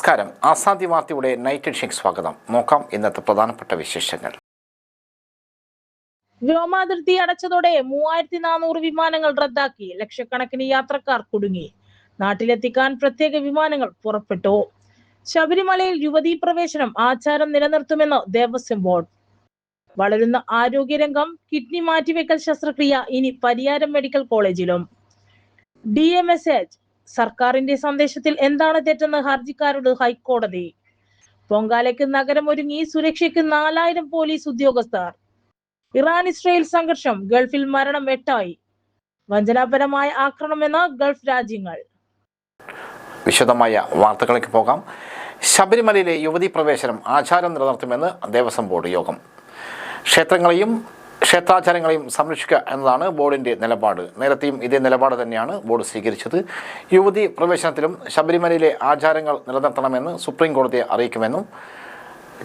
നമസ്കാരം. ആസാദി വാർത്തയുടെ നൈറ്റ് എഡിഷനിലേക്ക് സ്വാഗതം. നോക്കാം ഇന്നത്തെ പ്രധാനപ്പെട്ട വിശേഷങ്ങൾ. വ്യോമാതിർത്തി അടച്ചതോടെ 3400 വിമാനങ്ങൾ റദ്ദാക്കി. ലക്ഷക്കണക്കിന് യാത്രക്കാർ കുടുങ്ങി. നാട്ടിലെത്തിക്കാൻ പ്രത്യേക വിമാനങ്ങൾ പുറപ്പെട്ടു. ശബരിമലയിൽ യുവതീ പ്രവേശനം ആചാരം നിലനിർത്തുമെന്ന് ദേവസ്വം ബോർഡ്. വളരുന്ന ആരോഗ്യരംഗം. കിഡ്നി മാറ്റിവെക്കൽ ശസ്ത്രക്രിയ ഇനി പരിയാരം മെഡിക്കൽ കോളേജിലും. DMSH സർക്കാരിന്റെ സന്ദേശത്തിൽ എന്താണ് തെറ്റെന്ന് ഹർജിക്കാരോട് ഹൈക്കോടതി. പൊങ്കാലയ്ക്ക് നഗരം ഒരുങ്ങി. സുരക്ഷയ്ക്ക് 4000 പോലീസ് ഉദ്യോഗസ്ഥർ. ഇറാൻ ഇസ്രായേൽ സംഘർഷം. ഗൾഫിൽ മരണം 8 വഞ്ചനാപരമായ ആക്രമണമെന്ന് ഗൾഫ് രാജ്യങ്ങൾ. വിശദമായ വാർത്തകളിലേക്ക് പോകാം. ശബരിമലയിലെ യുവതീ പ്രവേശനം ആചാരം നിലനിർത്തുമെന്ന് ദേവസ്വം ബോർഡ് യോഗം. ക്ഷേത്രാചാരങ്ങളെയും സംരക്ഷിക്കുക എന്നതാണ് ബോർഡിൻ്റെ നിലപാട്. നേരത്തെയും ഇതേ നിലപാട് തന്നെയാണ് ബോർഡ് സ്വീകരിച്ചത്. യുവതീ പ്രവേശനത്തിലും ശബരിമലയിലെ ആചാരങ്ങൾ നിലനിർത്തണമെന്ന് സുപ്രീം കോടതിയെ അറിയിക്കുമെന്നും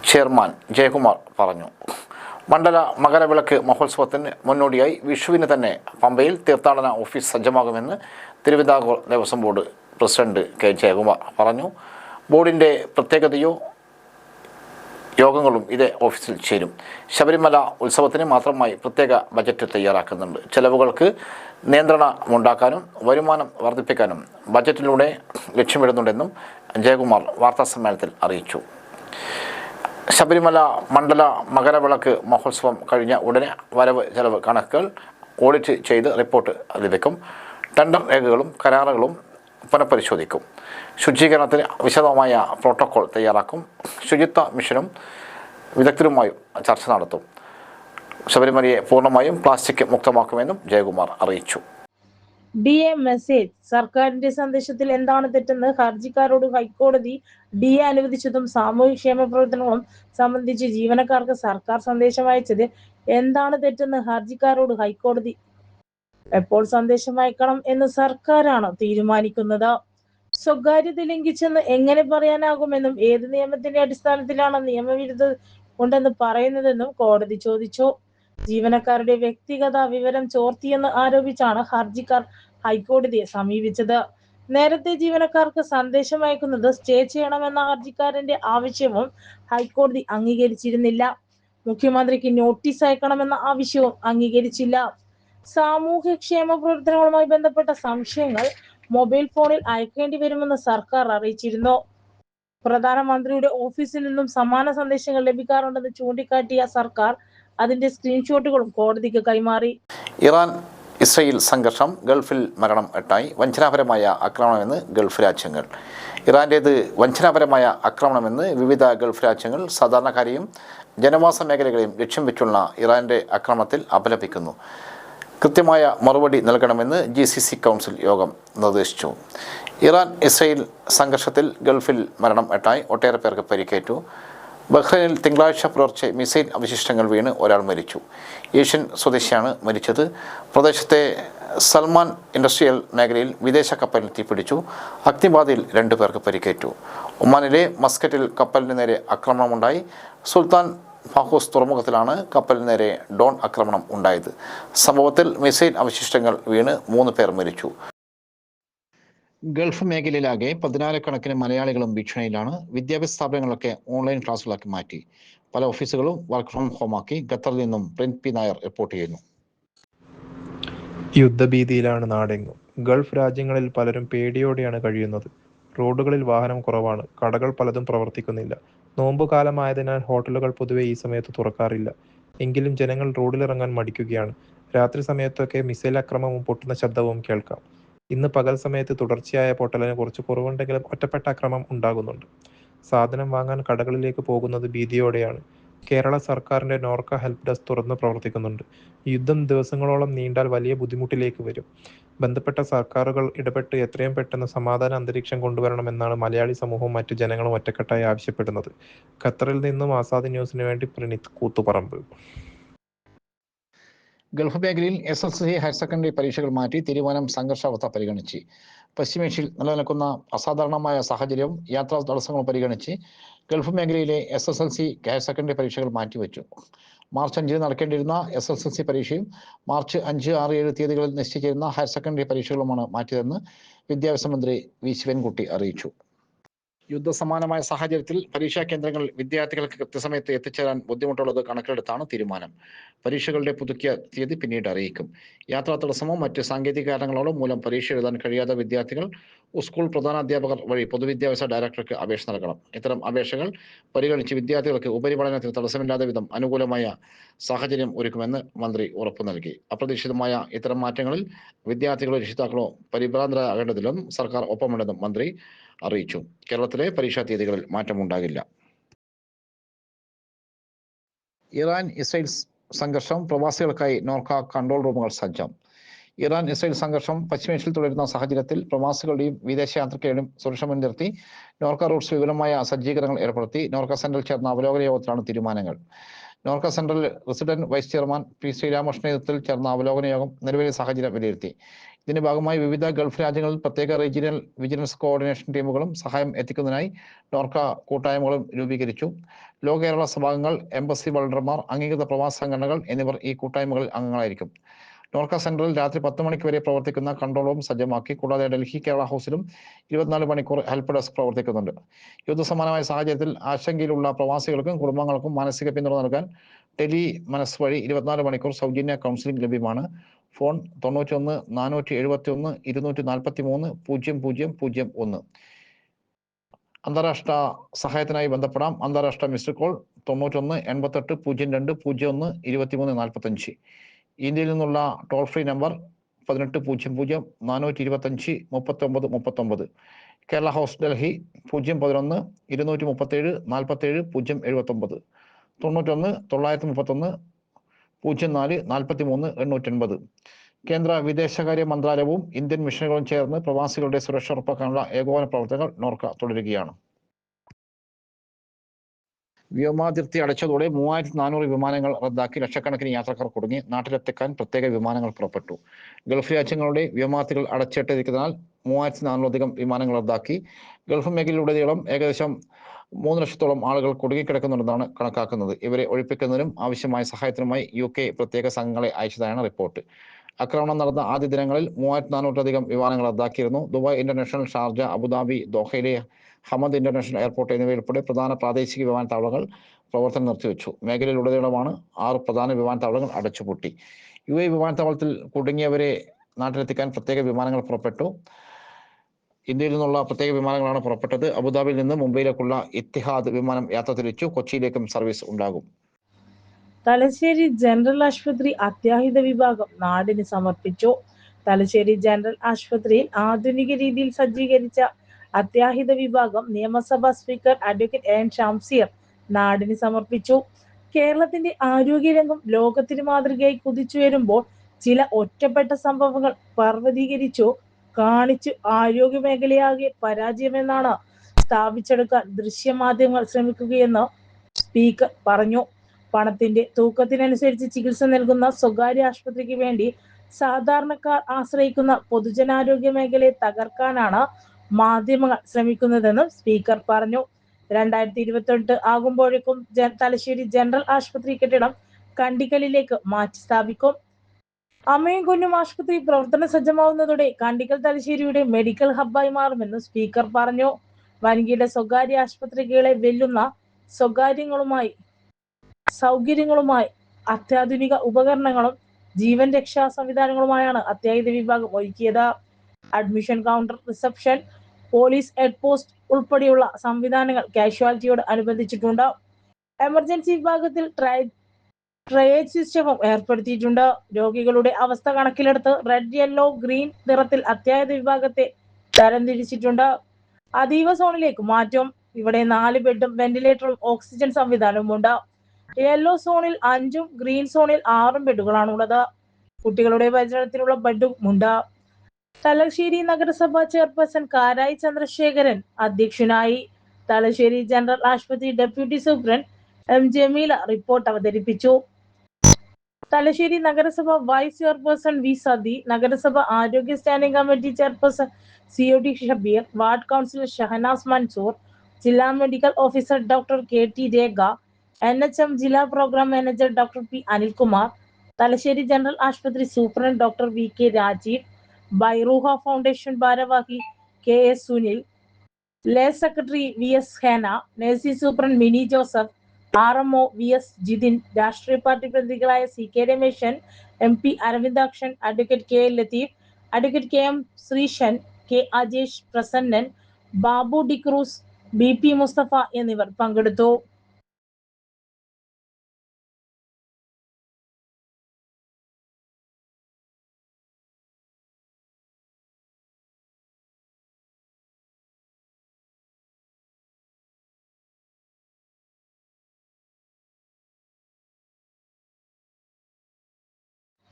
ചെയർമാൻ ജയകുമാർ പറഞ്ഞു. മണ്ഡല മകരവിളക്ക് മഹോത്സവത്തിന് മുന്നോടിയായി വിഷുവിന് തന്നെ പമ്പയിൽ തീർത്ഥാടന ഓഫീസ് സജ്ജമാകുമെന്ന് Thiruvithamkoor Devaswom board president K Jayakumar പറഞ്ഞു. ബോർഡിൻ്റെ പ്രത്യേകതയോ യോഗങ്ങളും ഇതേ ഓഫീസിൽ ചേരും. ശബരിമല ഉത്സവത്തിന് മാത്രമായി പ്രത്യേക ബജറ്റ് തയ്യാറാക്കുന്നുണ്ട്. ചെലവുകൾക്ക് നിയന്ത്രണമുണ്ടാക്കാനും വരുമാനം വർദ്ധിപ്പിക്കാനും ബജറ്റിലൂടെ ലക്ഷ്യമിടുന്നുണ്ടെന്നും ജയകുമാർ വാർത്താസമ്മേളനത്തിൽ അറിയിച്ചു. ശബരിമല മണ്ഡല മകരവിളക്ക് മഹോത്സവം കഴിഞ്ഞ ഉടനെ വരവ് ചെലവ് കണക്കുകൾ ഓഡിറ്റ് ചെയ്ത് റിപ്പോർട്ട് ലഭിക്കും. ടെൻഡർ രേഖകളും കരാറുകളും പുനഃപരിശോധിക്കും. ശുചീകരണത്തിന് വിശദമായ പ്രോട്ടോകോൾ തയ്യാറാക്കും. ശുചിത്വ മിഷനും വിദഗ്ധരുമായും ചർച്ച നടത്തും. ശബരിമലയെ പൂർണ്ണമായും പ്ലാസ്റ്റിക് മുക്തമാക്കുമെന്നും ജയകുമാർ അറിയിച്ചു. DMSH സർക്കാരിന്റെ സന്ദേശത്തിൽ എന്താണ് തെറ്റെന്ന് ഹർജിക്കാരോട് ഹൈക്കോടതി. DA അനുവദിച്ചതും സാമൂഹ്യക്ഷേമ പ്രവർത്തനങ്ങളും സംബന്ധിച്ച് ജീവനക്കാർക്ക് സർക്കാർ സന്ദേശം അയച്ചത് എന്താണ് തെറ്റെന്ന് ഹർജിക്കാരോട് ഹൈക്കോടതി. എപ്പോൾ സന്ദേശം അയക്കണം എന്ന് സർക്കാരാണ് തീരുമാനിക്കുന്നത്. സ്വകാര്യത ലംഘിച്ചെന്ന് എങ്ങനെ പറയാനാകുമെന്നും ഏത് നിയമത്തിന്റെ അടിസ്ഥാനത്തിലാണ് നിയമവിരുദ്ധ ഉണ്ടെന്ന് പറയുന്നതെന്നും കോടതി ചോദിച്ചു. ജീവനക്കാരുടെ വ്യക്തിഗത വിവരം ചോർത്തിയെന്ന് ആരോപിച്ചാണ് ഹർജിക്കാർ ഹൈക്കോടതിയെ സമീപിച്ചത്. നേരത്തെ ജീവനക്കാർക്ക് സന്ദേശം അയക്കുന്നത് സ്റ്റേ ചെയ്യണമെന്ന ഹർജിക്കാരന്റെ ആവശ്യവും ഹൈക്കോടതി അംഗീകരിച്ചിരുന്നില്ല. മുഖ്യമന്ത്രിക്ക് നോട്ടീസ് അയക്കണമെന്ന ആവശ്യവും അംഗീകരിച്ചില്ല. സാമൂഹ്യക്ഷേമ പ്രവർത്തനങ്ങളുമായി ബന്ധപ്പെട്ട സംശയങ്ങൾ മൊബൈൽ ഫോണിൽ അയക്കേണ്ടി വരുമെന്ന് സർക്കാർ അറിയിച്ചിരുന്നു. പ്രധാനമന്ത്രിയുടെ ഓഫീസിൽ നിന്നും സമാന സന്ദേശങ്ങൾ ലഭിക്കാറുണ്ടെന്ന് ചൂണ്ടിക്കാട്ടിയ സർക്കാർ അതിന്റെ സ്ക്രീൻഷോട്ടുകളും കോടതിക്ക് കൈമാറി. ഇറാൻ ഇസ്രായേൽ സംഘർഷം. ഗൾഫിൽ മരണം 8 വഞ്ചനാപരമായ ആക്രമണമെന്ന് ഗൾഫ് രാജ്യങ്ങൾ. ഇറാൻ്റേത് വഞ്ചനാപരമായ ആക്രമണമെന്ന് വിവിധ ഗൾഫ് രാജ്യങ്ങൾ സാധാരണക്കാരെയും ജനവാസ മേഖലകളെയും ലക്ഷ്യം വെച്ചുള്ള ഇറാൻ്റെ ആക്രമണത്തിൽ അപലപിക്കുന്നു. കൃത്യമായ മറുപടി നൽകണമെന്ന് GCC കൗൺസിൽ യോഗം നിർദ്ദേശിച്ചു. ഇറാൻ ഇസ്രായേൽ സംഘർഷത്തിൽ ഗൾഫിൽ മരണം 8 ഒട്ടേറെ പേർക്ക് പരിക്കേറ്റു. ബഹ്റൈനിൽ തിങ്കളാഴ്ച പുലർച്ചെ മിസൈൽ അവശിഷ്ടങ്ങൾ വീണ് ഒരാൾ മരിച്ചു. ഏഷ്യൻ സ്വദേശിയാണ് മരിച്ചത്. പ്രദേശത്തെ സൽമാൻ ഇൻഡസ്ട്രിയൽ മേഖലയിൽ വിദേശ കപ്പലിൽ തീപിടിച്ചു. അഗ്നിബാധയിൽ 2 പേർക്ക് പരിക്കേറ്റു. ഒമാനിലെ മസ്കറ്റിൽ കപ്പലിന് നേരെ ആക്രമണമുണ്ടായി. സുൽത്താൻ ഫാഹൂസ് തുറമുഖത്തിലാണ് കപ്പലിന് നേരെ ഡ്രോൺ ആക്രമണം ഉണ്ടായത്. സംഭവത്തിൽ മിസൈൽ അവശിഷ്ടങ്ങൾ വീണ് 3 പേർ മരിച്ചു. ഗൾഫ് മേഖലയിലാകെ 14 കണക്കിന് മലയാളികളും ഭീഷണിയിലാണ്. വിദ്യാഭ്യാസ സ്ഥാപനങ്ങളൊക്കെ ഓൺലൈൻ ക്ലാസ്സുകളാക്കി മാറ്റി. പല ഓഫീസുകളും വർക്ക് ഫ്രം ഹോമാക്കി. ഖത്തറിൽ നിന്നും പ്രിൻസ് പി നായർ റിപ്പോർട്ട് ചെയ്യുന്നു. യുദ്ധഭീതിയിലാണ് നാടെങ്ങും. ഗൾഫ് രാജ്യങ്ങളിൽ പലരും പേടിയോടെയാണ് കഴിയുന്നത്. റോഡുകളിൽ വാഹനം കുറവാണ്. കടകൾ പലതും പ്രവർത്തിക്കുന്നില്ല. നോമ്പുകാലമായതിനാൽ ഹോട്ടലുകൾ പൊതുവെ ഈ സമയത്ത് തുറക്കാറില്ല. എങ്കിലും ജനങ്ങൾ റോഡിലിറങ്ങാൻ മടിക്കുകയാണ്. രാത്രി സമയത്തൊക്കെ മിസൈൽ ആക്രമണവും പൊട്ടുന്ന ശബ്ദവും കേൾക്കാം. ഇന്ന് പകൽ സമയത്ത് തുടർച്ചയായ പൊട്ടലിന് കുറച്ച് കുറവുണ്ടെങ്കിലും ഒറ്റപ്പെട്ട അക്രമം ഉണ്ടാകുന്നുണ്ട്. സാധനം വാങ്ങാൻ കടകളിലേക്ക് പോകുന്നത് ഭീതിയോടെയാണ്. കേരള സർക്കാരിന്റെ നോർക്ക ഹെൽപ്പ് ഡെസ്ക് തുറന്ന് പ്രവർത്തിക്കുന്നുണ്ട്. യുദ്ധം ദിവസങ്ങളോളം നീണ്ടാൽ വലിയ ബുദ്ധിമുട്ടിലേക്ക് വരും. ബന്ധപ്പെട്ട സർക്കാരുകൾ ഇടപെട്ട് എത്രയും പെട്ടെന്ന് സമാധാന അന്തരീക്ഷം കൊണ്ടുവരണമെന്നാണ് മലയാളി സമൂഹവും മറ്റു ജനങ്ങളും ഒറ്റക്കെട്ടായി ആവശ്യപ്പെടുന്നത്. ഖത്തറിൽ നിന്നും ആസാദ് ന്യൂസിന് വേണ്ടി പ്രണീത് കൂത്തുപറമ്പ്. ഗൾഫ് മേഖലയിൽ SSLC ഹയർ സെക്കൻഡറി പരീക്ഷകൾ മാറ്റി. തീരുമാനം സംഘർഷാവസ്ഥ പരിഗണിച്ച്. പശ്ചിമേഷ്യയിൽ നിലനിൽക്കുന്ന അസാധാരണമായ സാഹചര്യവും യാത്രാ തടസ്സങ്ങളും പരിഗണിച്ച് ഗൾഫ് മേഖലയിലെ SSLC ഹയർ സെക്കൻഡറി പരീക്ഷകൾ മാറ്റിവെച്ചു. മാർച്ച് 5 നടക്കേണ്ടിയിരുന്ന SSLC പരീക്ഷയും മാർച്ച് 5, 6, 7 തീയതികളിൽ നിശ്ചയിച്ചിരുന്ന ഹയർ സെക്കൻഡറി പരീക്ഷകളുമാണ് മാറ്റിയതെന്ന് വിദ്യാഭ്യാസ മന്ത്രി വി. ശിവൻകുട്ടി അറിയിച്ചു. യുദ്ധസമാനമായ സാഹചര്യത്തിൽ പരീക്ഷാ കേന്ദ്രങ്ങളിൽ വിദ്യാർത്ഥികൾക്ക് കൃത്യസമയത്ത് എത്തിച്ചേരാൻ ബുദ്ധിമുട്ടുള്ളത് കണക്കിലെടുത്താണ് തീരുമാനം. പരീക്ഷകളുടെ പുതുക്കിയ തീയതി പിന്നീട് അറിയിക്കും. യാത്രാ തടസ്സമോ മറ്റ് സാങ്കേതിക കാരണങ്ങളോ മൂലം പരീക്ഷ എഴുതാൻ കഴിയാത്ത വിദ്യാർത്ഥികൾ സ്കൂൾ പ്രധാനാധ്യാപകർ വഴി പൊതുവിദ്യാഭ്യാസ ഡയറക്ടർക്ക് അപേക്ഷ നൽകണം. ഇത്തരം അപേക്ഷകൾ പരിഗണിച്ച് വിദ്യാർത്ഥികൾക്ക് ഉപരിപഠനത്തിന് തടസ്സമില്ലാത്ത വിധം അനുകൂലമായ സാഹചര്യം ഒരുക്കുമെന്ന് മന്ത്രി ഉറപ്പു നൽകി. അപ്രതീക്ഷിതമായ ഇത്തരം മാറ്റങ്ങളിൽ വിദ്യാർത്ഥികളോ രക്ഷിതാക്കളോ പരിഭ്രാന്തരാകേണ്ടതിലും സർക്കാർ ഒപ്പമുണ്ടെന്നും മന്ത്രി അറിയിച്ചു. കേരളത്തിലെ പരീക്ഷാ തീയതികളിൽ മാറ്റമുണ്ടാകില്ല. ഇറാൻ ഇസ്രായേൽ സംഘർഷം പ്രവാസികൾക്കായി നോർക്ക കൺട്രോൾ റൂമുകൾ സജ്ജം. ഇറാൻ ഇസ്രായേൽ സംഘർഷം പശ്ചിമേഷ്യയിൽ തുടരുന്ന സാഹചര്യത്തിൽ പ്രവാസികളുടെയും വിദേശയാത്രികരുടെയും സുരക്ഷ മുൻനിർത്തി നോർക്ക റൂട്ട്സ് വിപുലമായ സജ്ജീകരണങ്ങൾ ഏർപ്പെടുത്തി നോർക്ക സെന്ററിൽ ചേർന്ന അവലോകന യോഗത്തിലാണ് തീരുമാനങ്ങൾ. Norka central resident vice chairman P Sreeramakrishnan നേതൃത്വത്തിൽ ചേർന്ന അവലോകന യോഗം നിലവിലെ സാഹചര്യം വിലയിരുത്തി. ഇതിന്റെ ഭാഗമായി വിവിധ ഗൾഫ് രാജ്യങ്ങളിൽ പ്രത്യേക റീജിയണൽ വിജിലൻസ് കോർഡിനേഷൻ ടീമുകളും സഹായം എത്തിക്കുന്നതിനായി നോർക്ക കൂട്ടായ്മകളും രൂപീകരിച്ചു. ലോ കേരള സഭാംഗങ്ങൾ, എംബസി വൾണ്ടർമാർ, അംഗീകൃത പ്രവാസ സംഘടനകൾ എന്നിവർ ഈ കൂട്ടായ്മകളിൽ അംഗങ്ങളായിരിക്കും. നോർക്ക സെന്ററിൽ രാത്രി 10 മണിക്ക് വരെ പ്രവർത്തിക്കുന്ന കൺട്രോൾ റൂം സജ്ജമാക്കി. കൂടാതെ ഡൽഹി കേരള ഹൗസിലും 24 മണിക്കൂർ ഹെൽപ്പ് ഡെസ്ക് പ്രവർത്തിക്കുന്നുണ്ട്. യുദ്ധസമാനമായ സാഹചര്യത്തിൽ ആശങ്കയിലുള്ള പ്രവാസികൾക്കും കുടുംബങ്ങൾക്കും മാനസിക പിന്തുണ നൽകാൻ ടെലി മനസ് വഴി 24 മണിക്കൂർ സൗജന്യ കൗൺസിലിംഗ് ലഭ്യമാണ്. ഫോൺ 91 471 243 0001. അന്താരാഷ്ട്ര സഹായത്തിനായി ബന്ധപ്പെടാം. അന്താരാഷ്ട്ര മിസ്ഡ് കോൾ 91 88 02 01 2345. ഇന്ത്യയിൽ നിന്നുള്ള toll free number 1800 425 3939. Kerala house Delhi 011 237 47 079 91 931 04 43 880. കേന്ദ്ര വിദേശകാര്യ മന്ത്രാലയവും ഇന്ത്യൻ മിഷനുകളും ചേർന്ന് പ്രവാസികളുടെ സുരക്ഷ ഉറപ്പാക്കാനുള്ള ഏകോപന പ്രവർത്തനങ്ങൾ നോർക്ക തുടരുകയാണ്. വ്യോമാതിർത്തി അടച്ചതോടെ 3400 വിമാനങ്ങൾ റദ്ദാക്കി. ലക്ഷക്കണക്കിന് യാത്രക്കാർ കുടുങ്ങി. നാട്ടിലെത്തിക്കാൻ പ്രത്യേക വിമാനങ്ങൾ പുറപ്പെട്ടു. ഗൾഫ് രാജ്യങ്ങളുടെ വ്യോമാതിർത്തികൾ അടച്ചിട്ടിരിക്കുന്നതിനാൽ 3400-ലധികം വിമാനങ്ങൾ റദ്ദാക്കി. ഗൾഫ് മേഖലയിലുടനീളം ഏകദേശം 3 ലക്ഷത്തോളം ആളുകൾ കുടുങ്ങിക്കിടക്കുന്നുണ്ടെന്നാണ് കണക്കാക്കുന്നത്. ഇവരെ ഒഴിപ്പിക്കുന്നതിനും ആവശ്യമായ സഹായത്തിനുമായി UK പ്രത്യേക സംഘങ്ങളെ അയച്ചതായാണ് റിപ്പോർട്ട്. ആക്രമണം നടന്ന ആദ്യ ദിനങ്ങളിൽ 3400-ലധികം വിമാനങ്ങൾ റദ്ദാക്കിയിരുന്നു. ദുബായ് ഇന്റർനാഷണൽ, ഷാർജ, അബുദാബി, ദോഹയിലെ ഹമദ് ഇന്റർനാഷണൽ എയർപോർട്ട് എന്നിവയുൾപ്പെടെ പ്രധാന പ്രാദേശിക വിമാനത്താവളങ്ങൾ പ്രവർത്തനം നിർത്തിവെച്ചു. മേഖലയിലുടനീളമാണ് 6 പ്രധാന വിമാനത്താവളങ്ങൾ അടച്ചുപൂട്ടി. UAE വിമാനത്താവളത്തിൽ കുടുങ്ങിയവരെ നാട്ടിലെത്തിക്കാൻ പ്രത്യേക വിമാനങ്ങൾ പുറപ്പെട്ടു. ഇന്ത്യയിൽ നിന്നുള്ള പ്രത്യേക വിമാനങ്ങളാണ് പുറപ്പെട്ടത്. അബുദാബിയിൽ നിന്ന് മുംബൈയിലേക്കുള്ള ഇത്തിഹാദ് വിമാനം യാത്ര തിരിച്ചു. കൊച്ചിയിലേക്കും സർവീസ് ഉണ്ടാകും. തലശ്ശേരി ജനറൽ ആശുപത്രി അത്യാഹിത വിഭാഗം നാടിന് സമർപ്പിച്ചു. തലശ്ശേരി ജനറൽ ആശുപത്രിയിൽ ആധുനിക രീതിയിൽ സജ്ജീകരിച്ച അത്യാഹിത വിഭാഗം നിയമസഭാ സ്പീക്കർ അഡ്വക്കേറ്റ് എൻ ഷംസീർ നാടിന് സമർപ്പിച്ചു. കേരളത്തിന്റെ ആരോഗ്യരംഗം ലോകത്തിന് മാതൃകയായി കുതിച്ചുയരുമ്പോൾ ചില ഒറ്റപ്പെട്ട സംഭവങ്ങൾ പർവ്വതീകരിച്ചു കാണിച്ചു ആരോഗ്യ മേഖലയാകെ പരാജയമെന്നാണ് സ്ഥാപിച്ചെടുക്കാൻ ദൃശ്യമാധ്യമങ്ങൾ ശ്രമിക്കുകയെന്ന് സ്പീക്കർ പറഞ്ഞു. പണത്തിന്റെ തൂക്കത്തിനനുസരിച്ച് ചികിത്സ നൽകുന്ന സ്വകാര്യ ആശുപത്രിക്ക് വേണ്ടി സാധാരണക്കാർ ആശ്രയിക്കുന്ന പൊതുജനാരോഗ്യ മേഖലയെ തകർക്കാനാണ് മാധ്യമങ്ങൾ ശ്രമിക്കുന്നതെന്നും സ്പീക്കർ പറഞ്ഞു. 2028 ആകുമ്പോഴേക്കും തലശ്ശേരി ജനറൽ ആശുപത്രി കെട്ടിടം കണ്ടിക്കലിലേക്ക് മാറ്റി സ്ഥാപിക്കും. അമ്മയും കുഞ്ഞും ആശുപത്രി പ്രവർത്തന സജ്ജമാവുന്നതോടെ കണ്ടിക്കൽ തലശ്ശേരിയുടെ മെഡിക്കൽ ഹബ്ബായി മാറുമെന്ന് സ്പീക്കർ പറഞ്ഞു. വൻകിട സ്വകാര്യ ആശുപത്രികളെ വെല്ലുന്ന സൗകര്യങ്ങളുമായി അത്യാധുനിക ഉപകരണങ്ങളും ജീവൻ രക്ഷാ സംവിധാനങ്ങളുമായാണ് അത്യാഹിത വിഭാഗം ഒരുക്കിയത്. Admission counter, reception, police head post ഉൾപ്പെടെയുള്ള സംവിധാനങ്ങൾ കാഷ്വാലിറ്റിയോട് അനുബന്ധിച്ചിട്ടുണ്ട്. എമർജൻസി വിഭാഗത്തിൽ ട്രയേജ് സിസ്റ്റവും ഏർപ്പെടുത്തിയിട്ടുണ്ട്. രോഗികളുടെ അവസ്ഥ കണക്കിലെടുത്ത് റെഡ്, യെല്ലോ, ഗ്രീൻ നിറത്തിൽ അത്യാഹിത വിഭാഗത്തെ തരംതിരിച്ചിട്ടുണ്ട്. അതീവ സോണിലേക്ക് മാറ്റും. ഇവിടെ 4 ബെഡും വെന്റിലേറ്ററും ഓക്സിജൻ സംവിധാനവും ഉണ്ട്. യെല്ലോ സോണിൽ 5-ഉം ഗ്രീൻ സോണിൽ 6 ബെഡുകളാണുള്ളത്. കുട്ടികളുടെ പരിചരണത്തിനുള്ള ബെഡും ഉണ്ട്. തലശ്ശേരി നഗരസഭ ചെയർപേഴ്സൺ കാരായി ചന്ദ്രശേഖരൻ അധ്യക്ഷനായി. തലശ്ശേരി ജനറൽ ആശുപത്രി deputy superintendent M Jameela report അവതരിപ്പിച്ചു. തലശ്ശേരി നഗരസഭ വൈസ് ചെയർപേഴ്സൺ വി സതി, നഗരസഭ ആരോഗ്യ standing committee chairperson COD Shabeer, ward councillor Shahanas Mansoor, ജില്ലാ medical officer doctor KT Rekha, NHM ജില്ലാ programme manager doctor P Anilkumar, Thalassery general ആശുപത്രി superintendent doctor VK Rajeev, Bairooha foundation ഭാരവാഹി KS Sunil, lay secretary VS Hena, nursing superintendent Mini Joseph, RMO VS Jithin, രാഷ്ട്രീയ party പ്രതിനിധികളായ CK Rameshan, MP Aravindakshan, advocate KL Latheef, advocate KM Sreesan, K Ajesh, Prasannan, Babu D'Cruz, BP Musthafa എന്നിവർ പങ്കെടുത്തു.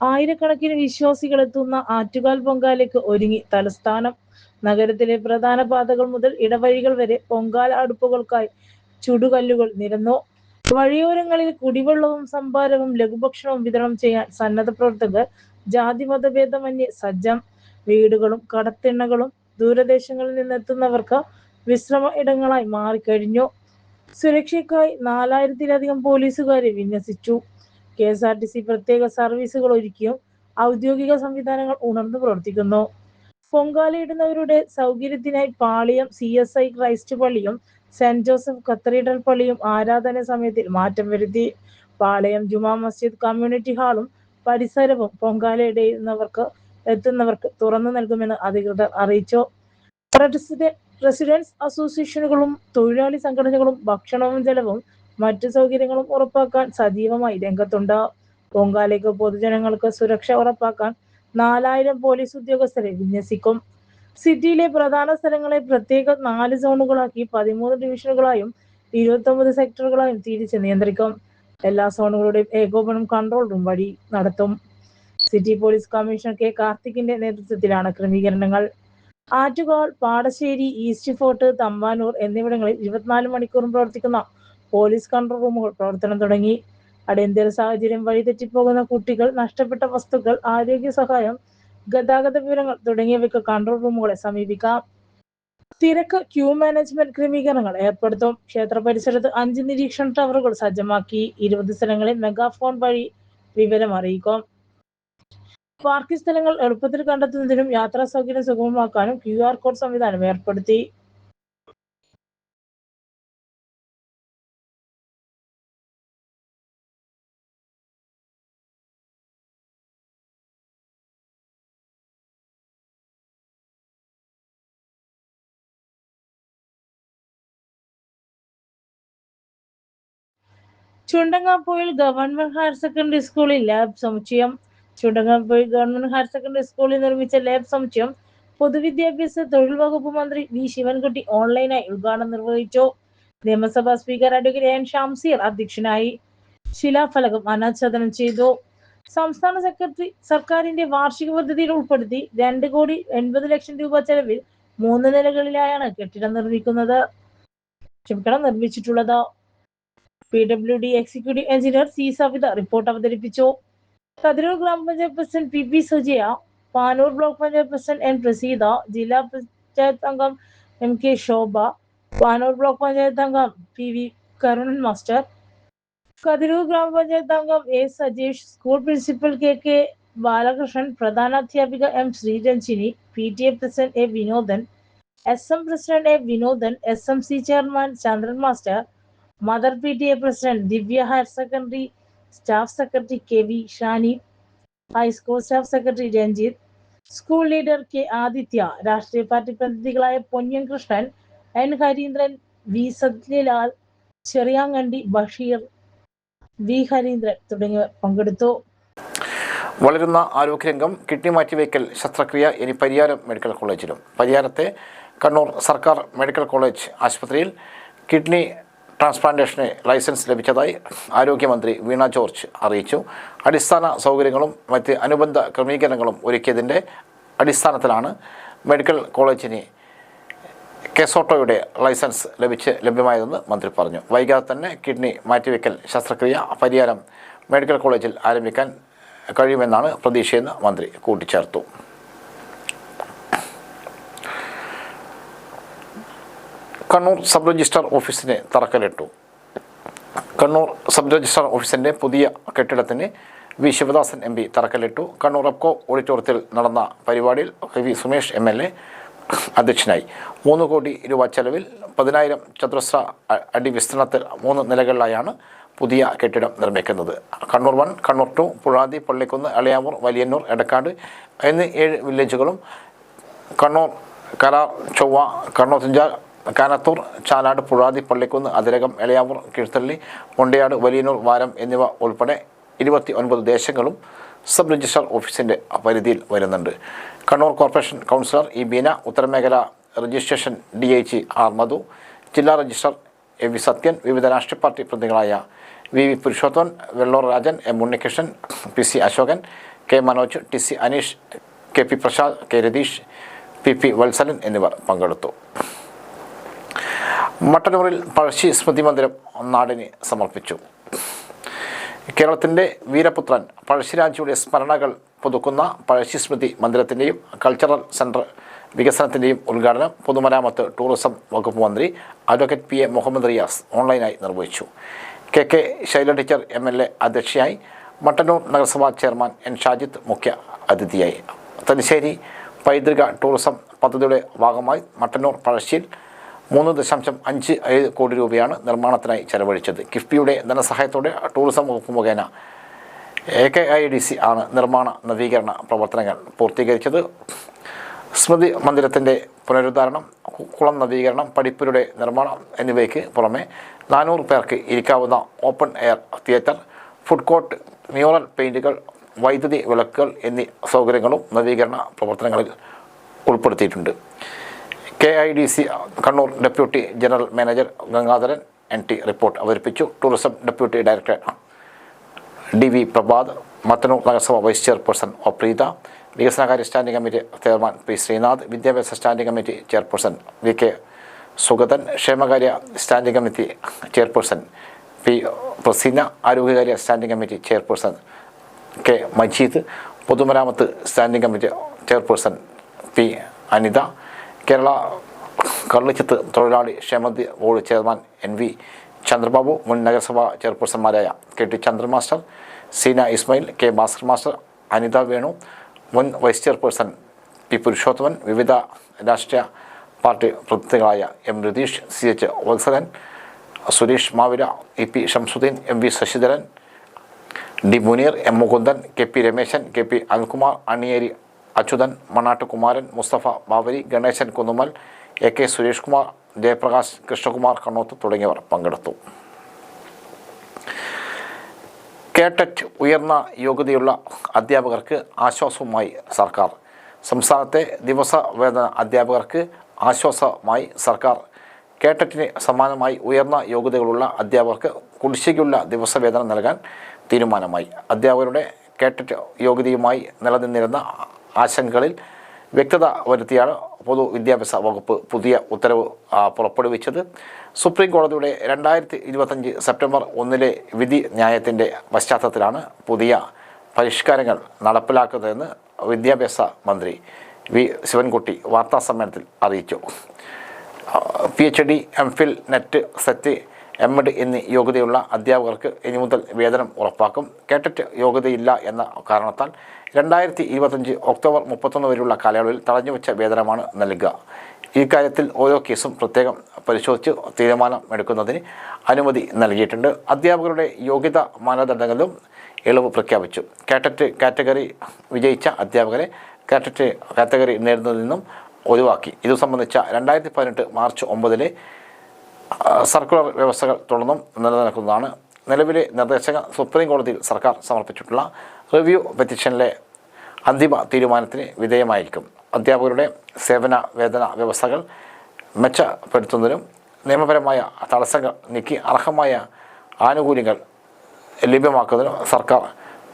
ആയിരക്കണക്കിന് വിശ്വാസികൾ എത്തുന്ന ആറ്റുകാൽ പൊങ്കാലയ്ക്ക് ഒരുങ്ങി തലസ്ഥാനം. നഗരത്തിലെ പ്രധാന പാതകൾ മുതൽ ഇടവഴികൾ വരെ പൊങ്കാല അടുപ്പുകൾക്കായി ചുടുകല്ലുകൾ നിരന്നു. വഴിയോരങ്ങളിൽ കുടിവെള്ളവും സംഭാരവും ലഘുഭക്ഷണവും വിതരണം ചെയ്യാൻ സന്നദ്ധ പ്രവർത്തകർ ജാതിമതഭേദമന്യേ സജ്ജം. വീടുകളും കടത്തിണ്ണകളും ദൂരദേശങ്ങളിൽ നിന്നെത്തുന്നവർക്ക് വിശ്രമ ഇടങ്ങളായി മാറിക്കഴിഞ്ഞു. സുരക്ഷയ്ക്കായി 4000-ലധികം പോലീസുകാരെ വിന്യസിച്ചു. KSRTC പ്രത്യേക സർവീസുകൾ ഒരുക്കിയും ഔദ്യോഗിക സംവിധാനങ്ങൾ ഉണർന്നു പ്രവർത്തിക്കുന്നു. പൊങ്കാലയിടുന്നവരുടെ സൗകര്യത്തിനായി പാളിയം CSI ക്രൈസ്റ്റ് പള്ളിയും സെന്റ് ജോസഫ് കത്തീഡ്രൽ പള്ളിയും ആരാധന സമയത്തിൽ മാറ്റം വരുത്തി. പാളയം ജുമാ മസ്ജിദ് കമ്മ്യൂണിറ്റി ഹാളും പരിസരവും എത്തുന്നവർക്ക് തുറന്നു നൽകുമെന്ന് അധികൃതർ അറിയിച്ചു. റെസിഡൻസ് അസോസിയേഷനുകളും തൊഴിലാളി സംഘടനകളും ഭക്ഷണവും ജലവും മറ്റു സൗകര്യങ്ങളും ഉറപ്പാക്കാൻ സജീവമായി രംഗത്തുണ്ട്. പൊങ്കാലയ്ക്ക് പൊതുജനങ്ങൾക്ക് സുരക്ഷ ഉറപ്പാക്കാൻ 4000 പോലീസ് ഉദ്യോഗസ്ഥരെ വിന്യസിക്കും. സിറ്റിയിലെ പ്രധാന സ്ഥലങ്ങളെ പ്രത്യേക 4 സോണുകളാക്കി 13 ഡിവിഷനുകളായും 29 സെക്ടറുകളായും തിരിച്ച് നിയന്ത്രിക്കും. എല്ലാ സോണുകളുടെയും ഏകോപനം കൺട്രോൾ റൂം വഴി നടത്തും. സിറ്റി പോലീസ് കമ്മീഷണർ K കാർത്തികിന്റെ നേതൃത്വത്തിലാണ് ക്രമീകരണങ്ങൾ. ആറ്റുകാൽ, പാടശ്ശേരി, ഈസ്റ്റ് ഫോർട്ട്, തമ്പാനൂർ എന്നിവിടങ്ങളിൽ 24 മണിക്കൂറും പ്രവർത്തിക്കുന്ന പോലീസ് കൺട്രോൾ റൂമുകൾ പ്രവർത്തനം തുടങ്ങി. അടിയന്തര സാഹചര്യം, വഴിതെറ്റിപ്പോകുന്ന കുട്ടികൾ, നഷ്ടപ്പെട്ട വസ്തുക്കൾ, ആരോഗ്യ സഹായം, ഗതാഗത വിവരങ്ങൾ തുടങ്ങിയവയ്ക്ക് കൺട്രോൾ റൂമുകളെ സമീപിക്കാം. തിരക്ക് ക്യൂ മാനേജ്മെന്റ് ക്രമീകരണങ്ങൾ ഏർപ്പെടുത്തും. ക്ഷേത്ര പരിസരത്ത് 5 നിരീക്ഷണ ടവറുകൾ സജ്ജമാക്കി. 20 സ്ഥലങ്ങളിൽ മെഗാഫോൺ വഴി വിവരം അറിയിക്കും. പാർക്കിംഗ് സ്ഥലങ്ങൾ എളുപ്പത്തിൽ കണ്ടെത്തുന്നതിനും യാത്രാ സൗകര്യം സുഗമമാക്കാനും QR കോഡ് സംവിധാനം ഏർപ്പെടുത്തി. ചുണ്ടങ്ങാപ്പൊയിൽ ഗവൺമെന്റ് ഹയർ സെക്കൻഡറി സ്കൂളിൽ ലാബ് സമുച്ചയം. ചുണ്ടങ്ങാപ്പൊയിൽ ഗവൺമെന്റ് ഹയർ സെക്കൻഡറി സ്കൂളിൽ നിർമ്മിച്ച ലാബ് സമുച്ചയം പൊതുവിദ്യാഭ്യാസ തൊഴിൽ വകുപ്പ് മന്ത്രി V ശിവൻകുട്ടി ഓൺലൈനായി ഉദ്ഘാടനം നിർവഹിച്ചു. നിയമസഭാ സ്പീക്കർ അഡ്വക്കേറ്റ് N ഷംസീർ അധ്യക്ഷനായി. ശിലാഫലകം അനാച്ഛാദനം ചെയ്തു. സംസ്ഥാന സർക്കാരിന്റെ വാർഷിക പദ്ധതിയിൽ ഉൾപ്പെടുത്തി 2,80,00,000 രൂപ ചെലവിൽ 3 നിലകളിലായാണ് കെട്ടിടം നിർമ്മിച്ചിട്ടുള്ളത്. PWD executive engineer C Savitha report അവതരിപ്പിച്ചു. കതിരൂർ ഗ്രാമപഞ്ചായത്ത് president PP Sujaya, Panoor block panchayat president N Praseetha, ജില്ലാ പഞ്ചായത്ത് അംഗം MK ശോഭ, പാനൂർ ബ്ലോക്ക് പഞ്ചായത്ത് അംഗം PV കരുണൻ മാസ്റ്റർ, കതിരൂർ ഗ്രാമപഞ്ചായത്ത് അംഗം A Sajesh, school principal KK Balakrishnan, പ്രധാനാധ്യാപിക M Sreeranjini, PTA president A Vinodan, SM president A Vinodan, SMC chairman Chandran master, mother PTA president Divya, higher secondary staff secretary KV Shani, high school staff secretary Ranjith, school leader K Adithya, രാഷ്ട്രീയ party പ്രതിനിധികളായ Ponyan Krishnan, N Hareendran, V Sathyalal, Cheriyankandi Basheer, V Hareendran തുടങ്ങിയവർ പങ്കെടുത്തു. വളരുന്ന ആരോഗ്യരംഗം, kidney മാറ്റിവയ്ക്കൽ ശസ്ത്രക്രിയ ഇനി Pariyaram medical കോളേജിലും. പരിയാരത്തെ കണ്ണൂർ സർക്കാർ മെഡിക്കൽ കോളേജ് ആശുപത്രിയിൽ കിഡ്നി ട്രാൻസ്പ്ലാന്റേഷന് ലൈസൻസ് ലഭിച്ചതായി ആരോഗ്യമന്ത്രി വീണ ജോർജ് അറിയിച്ചു. അടിസ്ഥാന സൗകര്യങ്ങളും മറ്റ് അനുബന്ധ ക്രമീകരണങ്ങളും ഒരുക്കിയതിൻ്റെ അടിസ്ഥാനത്തിലാണ് മെഡിക്കൽ കോളേജിന് കെസോട്ടോയുടെ ലൈസൻസ് ലഭ്യമായതെന്ന് മന്ത്രി പറഞ്ഞു. വൈകാതെ തന്നെ കിഡ്നി മാറ്റിവയ്ക്കൽ ശസ്ത്രക്രിയ പരിയാരം മെഡിക്കൽ കോളേജിൽ ആരംഭിക്കാൻ കഴിയുമെന്നാണ് പ്രതീക്ഷയെന്ന് മന്ത്രി കൂട്ടിച്ചേർത്തു. കണ്ണൂർ സബ് രജിസ്ട്രാർ ഓഫീസിന് തറക്കല്ലിട്ടു. കണ്ണൂർ സബ് രജിസ്ട്രാർ ഓഫീസിൻ്റെ പുതിയ കെട്ടിടത്തിന് V ശിവദാസൻ MP തറക്കല്ലിട്ടു. കണ്ണൂർ റെപ്കോ ഓഡിറ്റോറിയത്തിൽ നടന്ന പരിപാടിയിൽ V സുമേഷ് MLA, അധ്യക്ഷനായി. 3 കോടി രൂപ ചെലവിൽ 10,000 ചതുരശ്ര അടി വിസ്തീർണത്തിൽ 3 നിലകളിലായാണ് പുതിയ കെട്ടിടം നിർമ്മിക്കുന്നത്. കണ്ണൂർ 1, കണ്ണൂർ 2, പുഴാതി, പള്ളിക്കുന്ന്, എളയാവൂർ, വലിയന്നൂർ, എടക്കാട് എന്നീ 7 വില്ലേജുകളും, കണ്ണൂർ, കരാർ, ചൊവ്വ, കണ്ണൂർ തുഞ്ചാൽ, കാനത്തൂർ, ചാലാട്, പുഴാതി, പള്ളിക്കുന്ന്, അതിരകം, എളയാവൂർ, കീഴ്ത്തള്ളി, മുണ്ടയാട്, വലിയന്നൂർ, വാരം എന്നിവ ഉൾപ്പെടെ 29 ദേശങ്ങളും സബ് രജിസ്ട്രാർ ഓഫീസിൻ്റെ പരിധിയിൽ വരുന്നുണ്ട്. Kannur corporation councillor E Beena, ഉത്തരമേഖല രജിസ്ട്രേഷൻ DIG ആർ മധു, ജില്ലാ രജിസ്ട്രാർ എ വി സത്യൻ, വിവിധ രാഷ്ട്രീയ പാർട്ടി പ്രതിനിധികളായ V Purushothaman, Vellur Rajan, M Unnikrishnan, PC Ashokan, K Manoj, TC Aneesh, KP Prasad, K Ratheesh, PP Valsalan എന്നിവർ പങ്കെടുത്തു. മട്ടന്നൂരിൽ പഴശ്ശി സ്മൃതി മന്ദിരം നാടിന് സമർപ്പിച്ചു. കേരളത്തിൻ്റെ വീരപുത്രൻ പഴശ്ശിരാജയുടെ സ്മരണകൾ പുതുക്കുന്ന പഴശ്ശി സ്മൃതി മന്ദിരത്തിൻ്റെയും കൾച്ചറൽ സെൻറ്റർ വികസനത്തിൻ്റെയും ഉദ്ഘാടനം പൊതുമരാമത്ത് ടൂറിസം വകുപ്പ് മന്ത്രി അഡ്വക്കേറ്റ് PA മുഹമ്മദ് റിയാസ് ഓൺലൈനായി നിർവഹിച്ചു. KK ശൈല ടീച്ചർ MLA അധ്യക്ഷയായി. മട്ടന്നൂർ നഗരസഭാ ചെയർമാൻ N ഷാജിദ് മുഖ്യ അതിഥിയായി. തലശ്ശേരി പൈതൃക ടൂറിസം പദ്ധതിയുടെ ഭാഗമായി മട്ടന്നൂർ പഴശ്ശിയിൽ 3.57 കോടി രൂപയാണ് നിർമ്മാണത്തിനായി ചെലവഴിച്ചത്. കിഫ്ബിയുടെ ധനസഹായത്തോടെ ടൂറിസം വകുപ്പ് മുഖേന AKIDC ആണ് നിർമ്മാണ നവീകരണ പ്രവർത്തനങ്ങൾ പൂർത്തീകരിച്ചത്. സ്മൃതി മന്ദിരത്തിൻ്റെ പുനരുദ്ധാരണം, കുളം നവീകരണം, പഠിപ്പുരുടെ നിർമ്മാണം എന്നിവയ്ക്ക് പുറമെ 400 പേർക്ക് ഇരിക്കാവുന്ന open air theatre, food court, mural പെയിൻറ്റുകൾ, വൈദ്യുതി വിളക്കുകൾ എന്നീ സൗകര്യങ്ങളും നവീകരണ പ്രവർത്തനങ്ങളിൽ ഉൾപ്പെടുത്തിയിട്ടുണ്ട്. KIDC Kannur deputy general manager Gangadharan NT report അവതരിപ്പിച്ചു. Tourism deputy director DV Prabhath, Mattannur നഗരസഭ വൈസ് ചെയർപേഴ്സൺ ഒ പ്രീത, വികസനകാര്യ standing committee chairman P Sreenath, വിദ്യാഭ്യാസ standing committee chairperson VK Sugathan, ക്ഷേമകാര്യ standing committee chairperson P Praseena, ആരോഗ്യകാര്യ standing committee chairperson K Majeed, പൊതുമരാമത്ത് standing committee chairperson P Anitha, Kerala കള്ളിച്ചത്ത് തൊഴിലാളി ക്ഷേമനിധി board chairman NV Chandrababu, മുൻ നഗരസഭാ ചെയർപേഴ്സൺമാരായ KT Chandran master, Seena Ismail, K Bhaskar master, Anitha Venu, മുൻ വൈസ് ചെയർപേഴ്സൺ P പുരുഷോത്തമൻ, വിവിധ രാഷ്ട്രീയ പാർട്ടി പ്രതിനിധികളായ M Ratheesh, CH Valsalan, Suresh Mavira, EP Shamsudheen, MV Sasidharan, D Muneer, M Mukundan, KP Rameshan, KP Anilkumar, Aniyeri Achuthan, Mannatt Kumaran, Musthafa Bavari, Ganeshan Kunnumal, AK Suresh Kumar, Jayaprakash, Krishnakumar Kannoth തുടങ്ങിയവർ പങ്കെടുത്തു. കേട്ടറ്റ് ഉയർന്ന യോഗ്യതയുള്ള അധ്യാപകർക്ക് ആശ്വാസവുമായി സർക്കാർ. സംസ്ഥാനത്തെ ദിവസവേതന അധ്യാപകർക്ക് ആശ്വാസമായി സർക്കാർ. കേട്ടറ്റിന് സമാനമായി ഉയർന്ന യോഗ്യതകളുള്ള അധ്യാപകർക്ക് കുടിശ്ശികയുള്ള ദിവസവേതനം നൽകാൻ തീരുമാനമായി. അധ്യാപകരുടെ കേട്ടറ്റ് യോഗ്യതയുമായി നിലനിന്നിരുന്ന ആശങ്കകളിൽ വ്യക്തത വരുത്തിയാണ് പൊതുവിദ്യാഭ്യാസ വകുപ്പ് പുതിയ ഉത്തരവ് പുറപ്പെടുവിച്ചത്. സുപ്രീം കോടതിയുടെ 2025 സെപ്റ്റംബർ 1 വിധി ന്യായത്തിൻ്റെ പശ്ചാത്തലത്തിലാണ് പുതിയ പരിഷ്കാരങ്ങൾ നടപ്പിലാക്കുന്നതെന്ന് വിദ്യാഭ്യാസ മന്ത്രി വി ശിവൻകുട്ടി വാർത്താസമ്മേളനത്തിൽ അറിയിച്ചു. PhD, MPhil, net, set, MD എന്നീ യോഗ്യതയുള്ള അധ്യാപകർക്ക് ഇനി മുതൽ വേതനം ഉറപ്പാക്കും. കേട്ടറ്റ് യോഗ്യതയില്ല എന്ന കാരണത്താൽ 2025 ഒക്ടോബർ 31 വരെയുള്ള കാലയളവിൽ തടഞ്ഞുവെച്ച വേതനമാണ് നൽകുക. ഇക്കാര്യത്തിൽ ഓരോ കേസും പ്രത്യേകം പരിശോധിച്ച് തീരുമാനമെടുക്കുന്നതിന് അനുമതി നൽകിയിട്ടുണ്ട്. അധ്യാപകരുടെ യോഗ്യതാ മാനദണ്ഡങ്ങളിലും ഇളവ് പ്രഖ്യാപിച്ചു. കേട്ടറ്റ് കാറ്റഗറി വിജയിച്ച അധ്യാപകരെ കേട്ടറ്റ് കാറ്റഗറി നേടുന്നതിൽ നിന്നും ഒഴിവാക്കി. ഇതു സംബന്ധിച്ച 2018 മാർച്ച് 9 സർക്കുലർ വ്യവസ്ഥകൾ തുടർന്നും നിലനിൽക്കുന്നതാണ്. നിലവിലെ നിർദ്ദേശങ്ങൾ സുപ്രീം കോടതിയിൽ സർക്കാർ സമർപ്പിച്ചിട്ടുള്ള റിവ്യൂ പെറ്റീഷനിലെ അന്തിമ തീരുമാനത്തിന് വിധേയമായിരിക്കും. അധ്യാപകരുടെ സേവന വേതന വ്യവസ്ഥകൾ മെച്ചപ്പെടുത്തുന്നതിനും നിയമപരമായ തടസ്സങ്ങൾ നീക്കി അർഹമായ ആനുകൂല്യങ്ങൾ ലഭ്യമാക്കുന്നതിനും സർക്കാർ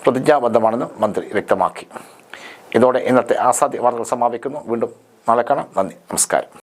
പ്രതിജ്ഞാബദ്ധമാണെന്നും മന്ത്രി വ്യക്തമാക്കി. ഇതോടെ ഇന്നത്തെ ആസാദി വാർത്തകൾ സമാപിക്കുന്നു. വീണ്ടും നാളെ കാണാം. നന്ദി, നമസ്കാരം.